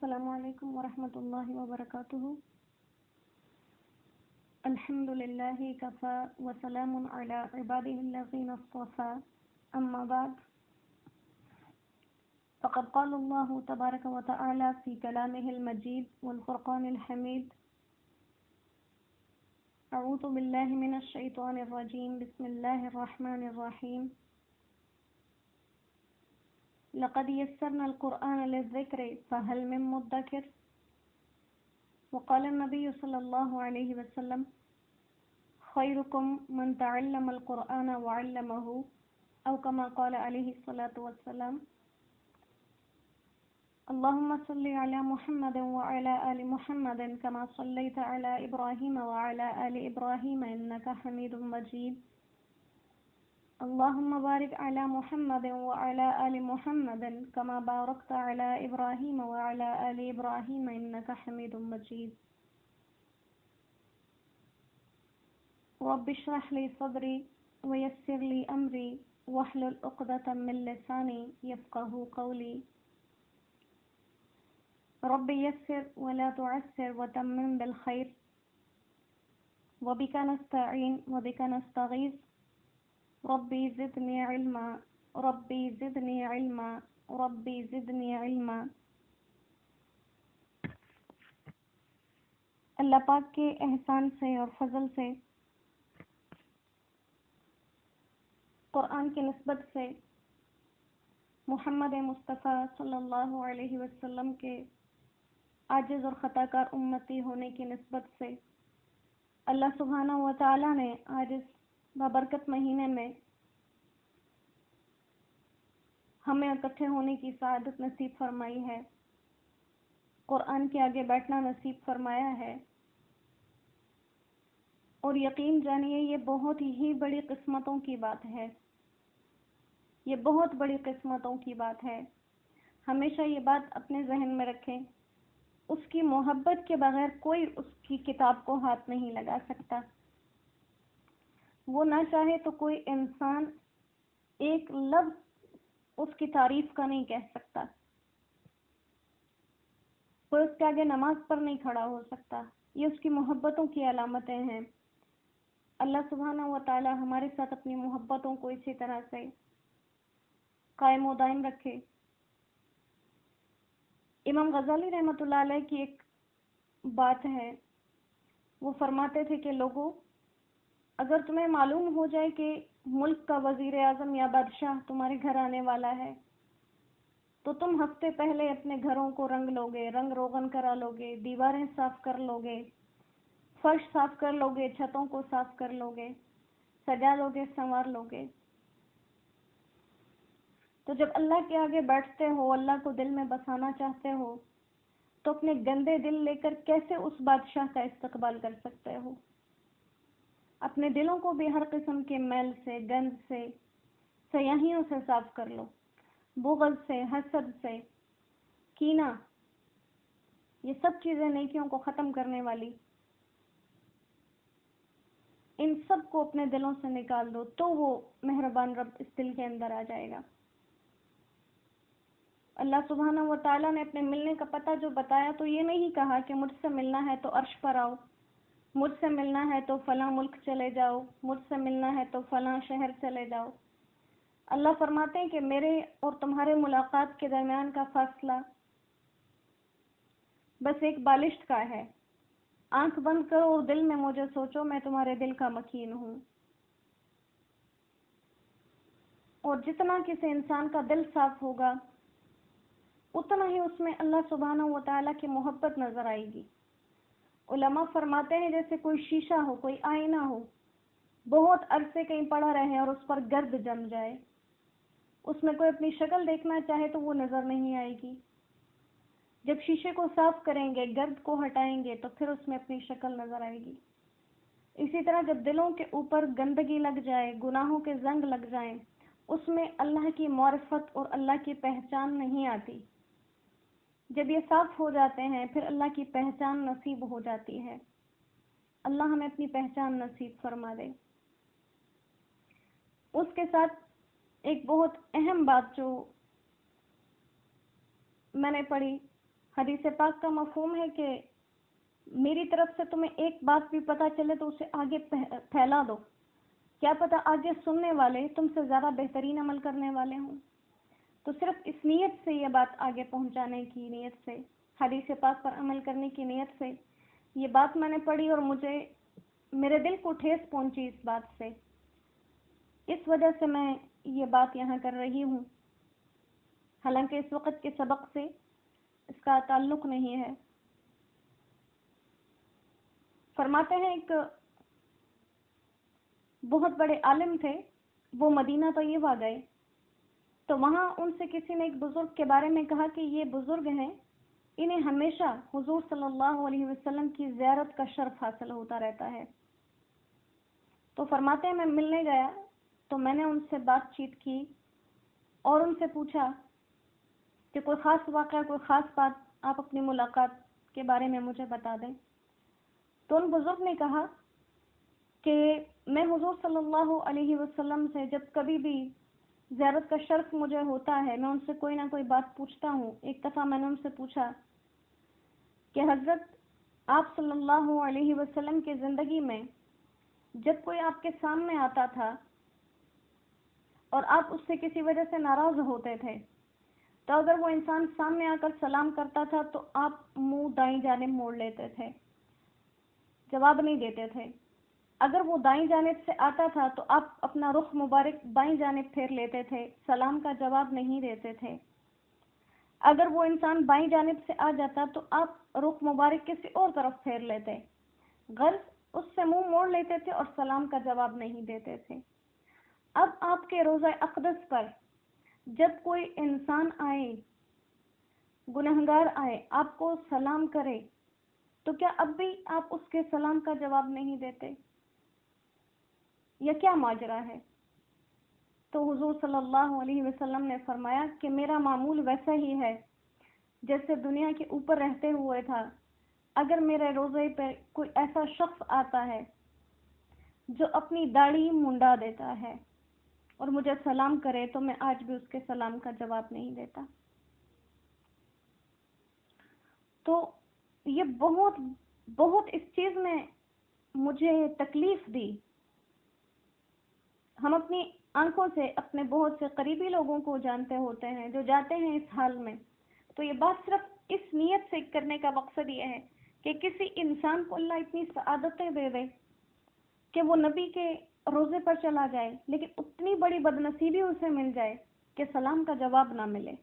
السلام علیکم ورحمۃ اللہ وبرکاتہ۔ الحمد للہ کفا وسلام علی عبادہ الذین اصطفى، اما بعد فقد قال اللہ تبارک وتعالی فی کلامہ المجید والفرقان الحمید، اعوذ باللہ من الشیطان الرجیم، بسم اللہ الرحمن الرحیم۔ لقد يسرنا القرآن للذكر فهل من مدكر؟ وقال النبي صلى الله عليه وسلم: خيركم من تعلم القرآن وعلمه، أو كما قال عليه الصلاة والسلام۔ اللهم صل على محمد وعلى آل محمد كما صليت على إبراهيم وعلى آل إبراهيم إنك حميد مجيد۔ اللهم بارك على محمد وعلى آل محمد كما باركت على إبراهيم وعلى آل إبراهيم إنك حميد مجيد۔ رب اشرح لي صدري ويسر لي أمري واحلل عقدة من لساني يفقهوا قولي۔ رب يسر ولا تعسر وتمم بالخير، وبك نستعين وبك نستغيث، ربی زدنی علما، ربی زدنی علما، ربی زدنی علما۔ اللہ پاک کے احسان سے اور فضل سے قرآن کی نسبت سے محمد مصطفیٰ صلی اللہ علیہ وسلم کے عاجز اور خطا کار امتی ہونے کی نسبت سے اللہ سبحانہ و تعالی نے آج اس بابرکت مہینے میں ہمیں اکٹھے ہونے کی سعادت نصیب فرمائی ہے، قرآن کے آگے بیٹھنا نصیب فرمایا ہے، اور یقین جانیے یہ بہت ہی بڑی قسمتوں کی بات ہے، یہ بہت بڑی قسمتوں کی بات ہے۔ ہمیشہ یہ بات اپنے ذہن میں رکھیں، اس کی محبت کے بغیر کوئی اس کی کتاب کو ہاتھ نہیں لگا سکتا۔ وہ نہ چاہے تو کوئی انسان ایک لفظ اس کی تعریف کا نہیں کہہ سکتا، کوئی اس کے آگے نماز پر نہیں کھڑا ہو سکتا۔ یہ اس کی محبتوں کی علامتیں ہیں۔ اللہ سبحانہ و تعالی ہمارے ساتھ اپنی محبتوں کو اسی طرح سے قائم و دائم رکھے۔ امام غزالی رحمۃ اللہ علیہ کی ایک بات ہے، وہ فرماتے تھے کہ لوگوں، اگر تمہیں معلوم ہو جائے کہ ملک کا وزیر اعظم یا بادشاہ تمہارے گھر آنے والا ہے تو تم ہفتے پہلے اپنے گھروں کو رنگ لوگے، رنگ روغن کرا لوگے، دیواریں صاف کر لوگے، فرش صاف کر لوگے، چھتوں کو صاف کر لوگے، سجا لوگے، سنوار لوگے۔ تو جب اللہ کے آگے بیٹھتے ہو، اللہ کو دل میں بسانا چاہتے ہو، تو اپنے گندے دل لے کر کیسے اس بادشاہ کا استقبال کر سکتے ہو؟ اپنے دلوں کو بھی ہر قسم کے میل سے، گند سے، سیاہیوں سے صاف کر لو، بغض سے، حسد سے، کینہ، یہ سب چیزیں نیکیوں کو ختم کرنے والی، ان سب کو اپنے دلوں سے نکال دو تو وہ مہربان رب اس دل کے اندر آ جائے گا۔ اللہ سبحانہ و تعالیٰ نے اپنے ملنے کا پتہ جو بتایا تو یہ نہیں کہا کہ مجھ سے ملنا ہے تو عرش پر آؤ، مجھ سے ملنا ہے تو فلاں ملک چلے جاؤ، مجھ سے ملنا ہے تو فلاں شہر چلے جاؤ۔ اللہ فرماتے ہیں کہ میرے اور تمہارے ملاقات کے درمیان کا فاصلہ بس ایک بالشت کا ہے۔ آنکھ بند کرو اور دل میں مجھے سوچو، میں تمہارے دل کا مکین ہوں۔ اور جتنا کسی انسان کا دل صاف ہوگا اتنا ہی اس میں اللہ سبحانہ و تعالیٰ کی محبت نظر آئے گی۔ علماء فرماتے ہیں جیسے کوئی شیشہ ہو، کوئی آئینہ ہو، بہت عرصے کہیں پڑا رہے اور اس پر گرد جم جائے، اس میں کوئی اپنی شکل دیکھنا چاہے تو وہ نظر نہیں آئے گی۔ جب شیشے کو صاف کریں گے، گرد کو ہٹائیں گے تو پھر اس میں اپنی شکل نظر آئے گی۔ اسی طرح جب دلوں کے اوپر گندگی لگ جائے، گناہوں کے زنگ لگ جائیں، اس میں اللہ کی معرفت اور اللہ کی پہچان نہیں آتی۔ جب یہ صاف ہو جاتے ہیں پھر اللہ کی پہچان نصیب ہو جاتی ہے۔ اللہ ہمیں اپنی پہچان نصیب فرما دے۔ اس کے ساتھ ایک بہت اہم بات جو میں نے پڑھی حدیث پاک کا مفہوم ہے کہ میری طرف سے تمہیں ایک بات بھی پتہ چلے تو اسے آگے پھیلا دو، کیا پتہ آگے سننے والے تم سے زیادہ بہترین عمل کرنے والے ہوں۔ تو صرف اس نیت سے، یہ بات آگے پہنچانے کی نیت سے، حدیث پاک پر عمل کرنے کی نیت سے یہ بات میں نے پڑھی اور میرے دل کو ٹھیس پہنچی اس بات سے، اس وجہ سے میں یہ بات یہاں کر رہی ہوں، حالانکہ اس وقت کے سبق سے اس کا تعلق نہیں ہے۔ فرماتے ہیں ایک بہت بڑے عالم تھے، وہ مدینہ طیبہ گئے تو وہاں ان سے کسی نے ایک بزرگ کے بارے میں کہا کہ یہ بزرگ ہیں، انہیں ہمیشہ حضور صلی اللہ علیہ وسلم کی زیارت کا شرف حاصل ہوتا رہتا ہے۔ تو فرماتے ہیں میں ملنے گیا تو میں نے ان سے بات چیت کی اور ان سے پوچھا کہ کوئی خاص واقعہ، کوئی خاص بات آپ اپنی ملاقات کے بارے میں مجھے بتا دیں۔ تو ان بزرگ نے کہا کہ میں حضور صلی اللہ علیہ وسلم سے جب کبھی بھی زیارت کا شرف مجھے ہوتا ہے میں ان سے کوئی نہ کوئی بات پوچھتا ہوں۔ ایک دفعہ میں نے ان سے پوچھا کہ حضرت آپ صلی اللہ علیہ وسلم کی زندگی میں جب کوئی آپ کے سامنے آتا تھا اور آپ اس سے کسی وجہ سے ناراض ہوتے تھے تو اگر وہ انسان سامنے آ کر سلام کرتا تھا تو آپ منہ دائیں جانب موڑ لیتے تھے، جواب نہیں دیتے تھے۔ اگر وہ دائیں جانب سے آتا تھا تو آپ اپنا رخ مبارک بائیں جانب پھیر لیتے تھے، سلام کا جواب نہیں دیتے تھے۔ اگر وہ انسان بائیں جانب سے آ جاتا تو آپ رخ مبارک کسی اور طرف پھیر لیتے، غرض اس سے منہ موڑ لیتے تھے اور سلام کا جواب نہیں دیتے تھے۔ اب آپ کے روضہ اقدس پر جب کوئی انسان آئے، گنہگار آئے، آپ کو سلام کرے تو کیا اب بھی آپ اس کے سلام کا جواب نہیں دیتے؟ یہ کیا ماجرا ہے؟ تو حضور صلی اللہ علیہ وسلم نے فرمایا کہ میرا معمول ویسا ہی ہے جیسے دنیا کے اوپر رہتے ہوئے تھا۔ اگر میرے روزے پہ کوئی ایسا شخص آتا ہے جو اپنی داڑھی منڈا دیتا ہے اور مجھے سلام کرے تو میں آج بھی اس کے سلام کا جواب نہیں دیتا۔ تو یہ بہت اس چیز میں مجھے تکلیف دی۔ ہم اپنی آنکھوں سے اپنے بہت سے قریبی لوگوں کو جانتے ہوتے ہیں جو جاتے ہیں اس حال میں، تو یہ بات صرف اس نیت سے کرنے کا مقصد یہ ہے کہ کسی انسان کو اللہ اتنی سعادتیں دے دے کہ وہ نبی کے روزے پر چلا جائے لیکن اتنی بڑی بدنصیبی اسے مل جائے کہ سلام کا جواب نہ ملے۔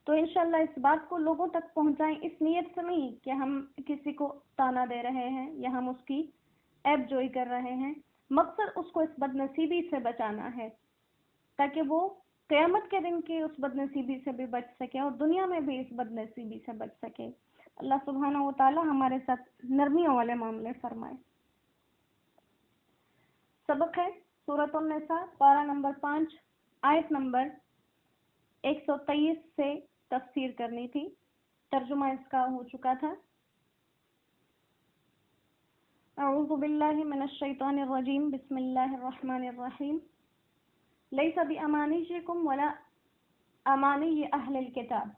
تو انشاءاللہ اس بات کو لوگوں تک پہنچائیں، اس نیت سے نہیں کہ ہم کسی کو تانا دے رہے ہیں یا ہم اس کی عیب جوئی کر رہے ہیں، مقصد اس کو اس بدنصیبی سے بچانا ہے تاکہ وہ قیامت کے دن کی اس بدنصیبی سے بھی بچ سکے اور دنیا میں بھی اس بدنصیبی سے بچ سکے۔ اللہ سبحانہ و تعالی ہمارے ساتھ نرمیوں والے معاملے فرمائے۔ سبق ہے سورۃ النساء، پارہ نمبر 5، آیت نمبر 123 سے تفسیر کرنی تھی، ترجمہ اس کا ہو چکا تھا۔ اعوذ باللہ من الشیطان الرجیم، بسم اللہ الرحمن الرحیم۔ لیس بامانیکم ولا امانی اہل الکتاب،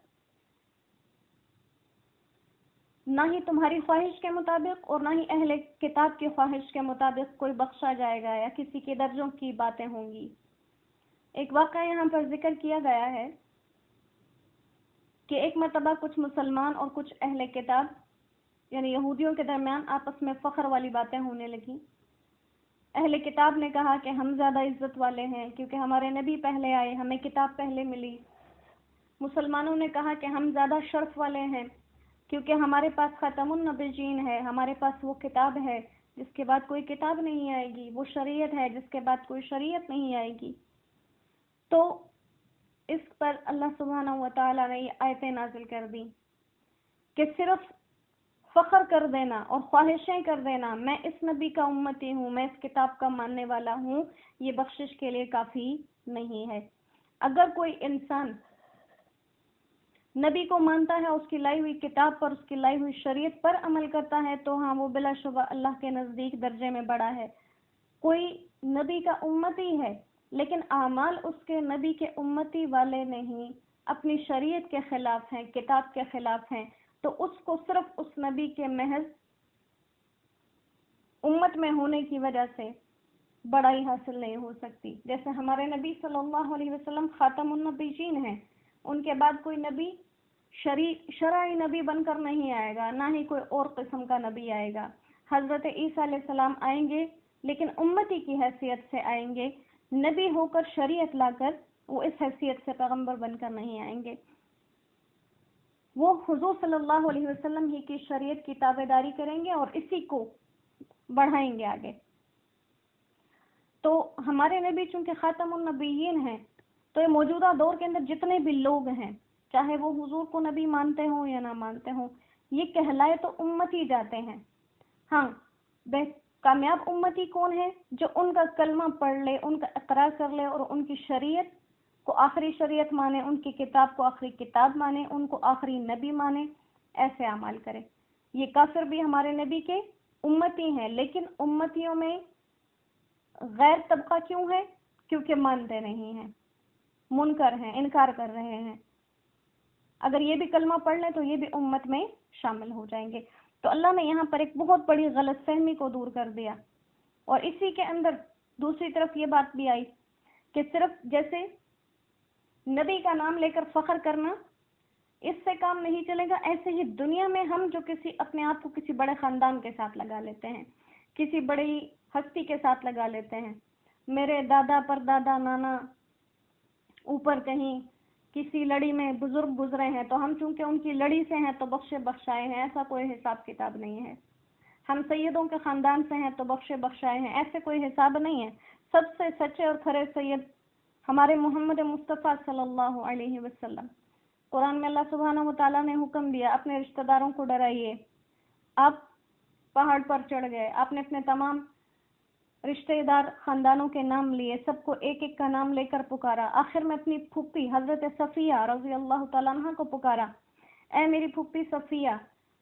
نہ ہی تمہاری خواہش کے مطابق اور نہ ہی اہل کتاب کی خواہش کے مطابق کوئی بخشا جائے گا یا کسی کے درجوں کی باتیں ہوں گی۔ ایک واقعہ یہاں پر ذکر کیا گیا ہے کہ ایک مرتبہ کچھ مسلمان اور کچھ اہل کتاب یعنی یہودیوں کے درمیان آپس میں فخر والی باتیں ہونے لگیں۔ اہل کتاب نے کہا کہ ہم زیادہ عزت والے ہیں کیونکہ ہمارے نبی پہلے آئے، ہمیں کتاب پہلے ملی۔ مسلمانوں نے کہا کہ ہم زیادہ شرف والے ہیں کیونکہ ہمارے پاس خاتم النبیین ہے، ہمارے پاس وہ کتاب ہے جس کے بعد کوئی کتاب نہیں آئے گی، وہ شریعت ہے جس کے بعد کوئی شریعت نہیں آئے گی۔ تو اس پر اللہ سبحانہ و تعالی نے یہ آیتیں نازل کر دی کہ صرف فخر کر دینا اور خواہشیں کر دینا میں اس نبی کا امتی ہوں، میں اس کتاب کا ماننے والا ہوں، یہ بخشش کے لیے کافی نہیں ہے۔ اگر کوئی انسان نبی کو مانتا ہے، اس کی لائی ہوئی کتاب پر، اس کی لائی ہوئی شریعت پر عمل کرتا ہے تو ہاں وہ بلا شبہ اللہ کے نزدیک درجے میں بڑا ہے۔ کوئی نبی کا امتی ہے لیکن اعمال اس کے نبی کے امتی والے نہیں، اپنی شریعت کے خلاف ہیں، کتاب کے خلاف ہیں، تو اس کو صرف اس نبی کے محض امت میں ہونے کی وجہ سے بڑائی حاصل نہیں ہو سکتی۔ جیسے ہمارے نبی صلی اللہ علیہ وسلم خاتم النبیین ہیں، ان کے بعد کوئی نبی شرعی نبی بن کر نہیں آئے گا، نہ ہی کوئی اور قسم کا نبی آئے گا۔ حضرت عیسیٰ علیہ السلام آئیں گے لیکن امتی کی حیثیت سے آئیں گے، نبی ہو کر شریعت لا کر وہ اس حیثیت سے پیغمبر بن کر نہیں آئیں گے۔ وہ حضور صلی اللہ علیہ وسلم ہی کی شریعت کی تابع داری کریں گے اور اسی کو بڑھائیں گے آگے۔ تو ہمارے نبی چونکہ خاتم النبیین ہیں، تو یہ موجودہ دور کے اندر جتنے بھی لوگ ہیں، چاہے وہ حضور کو نبی مانتے ہوں یا نہ مانتے ہوں، یہ کہلائے تو امتی جاتے ہیں۔ ہاں، کامیاب امتی کون ہے؟ جو ان کا کلمہ پڑھ لے، ان کا اقرار کر لے اور ان کی شریعت کو آخری شریعت مانے، ان کی کتاب کو آخری کتاب مانے، ان کو آخری نبی مانے، ایسے اعمال کرے۔ یہ کافر بھی ہمارے نبی کے امتی ہیں، لیکن امتیوں میں غیر طبقہ کیوں ہے؟ کیونکہ مانتے نہیں ہیں، منکر ہیں، انکار کر رہے ہیں۔ اگر یہ بھی کلمہ پڑھ لیں تو یہ بھی امت میں شامل ہو جائیں گے۔ تو اللہ نے یہاں پر ایک بہت بڑی غلط فہمی کو دور کر دیا، اور اسی کے اندر دوسری طرف یہ بات بھی آئی کہ صرف جیسے نبی کا نام لے کر فخر کرنا، اس سے کام نہیں چلے گا، ایسے ہی دنیا میں ہم جو اپنے آپ کو کسی بڑے خاندان کے ساتھ لگا لیتے ہیں، کسی بڑی ہستی کے ساتھ لگا لیتے ہیں، میرے دادا پر دادا نانا اوپر کہیں کسی لڑی میں بزرگ گزرے ہیں تو ہم چونکہ ان کی لڑی سے ہیں تو بخشے بخشائے ہیں، ایسا کوئی حساب کتاب نہیں ہے۔ ہم سیدوں کے خاندان سے ہیں تو بخشے بخشائے ہیں، ایسے کوئی حساب نہیں ہے۔ سب سے سچے اور کھرے سید ہمارے محمد مصطفیٰ صلی اللہ علیہ وسلم۔ قرآن میں اللہ سبحانہ و تعالیٰ نے حکم دیا، اپنے رشتہ داروں کو ڈرائیے۔ آپ پہاڑ پر چڑھ گئے، آپ نے اپنے تمام رشتہ دار خاندانوں کے نام لیے، سب کو ایک ایک کا نام لے کر پکارا، آخر میں اپنی پھوپھی حضرت صفیہ رضی اللہ تعالیٰ عنہ کو پکارا، اے میری پھوپھی صفیہ،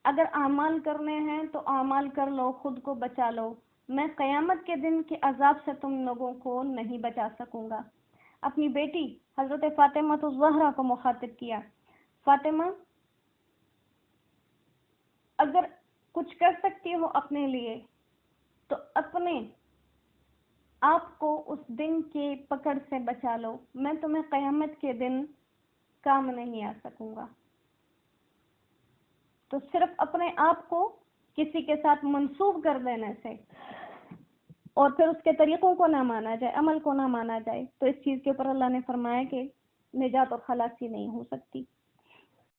اگر اعمال کرنے ہیں تو اعمال کر لو، خود کو بچا لو، میں قیامت کے دن کے عذاب سے تم لوگوں کو نہیں بچا سکوں گا۔ اپنی بیٹی حضرت فاطمہ الزہرا کو مخاطب کیا، فاطمہ اگر کچھ کر سکتی ہو اپنے لیے تو اپنے آپ کو اس دن کی پکڑ سے بچا لو، میں تمہیں قیامت کے دن کام نہیں آ سکوں گا۔ تو صرف اپنے آپ کو کسی کے ساتھ منسوب کر دینے سے اور پھر اس کے طریقوں کو نہ مانا جائے، عمل کو نہ مانا جائے، تو اس چیز کے اوپر اللہ نے فرمایا کہ نجات اور خلاصی نہیں ہو سکتی۔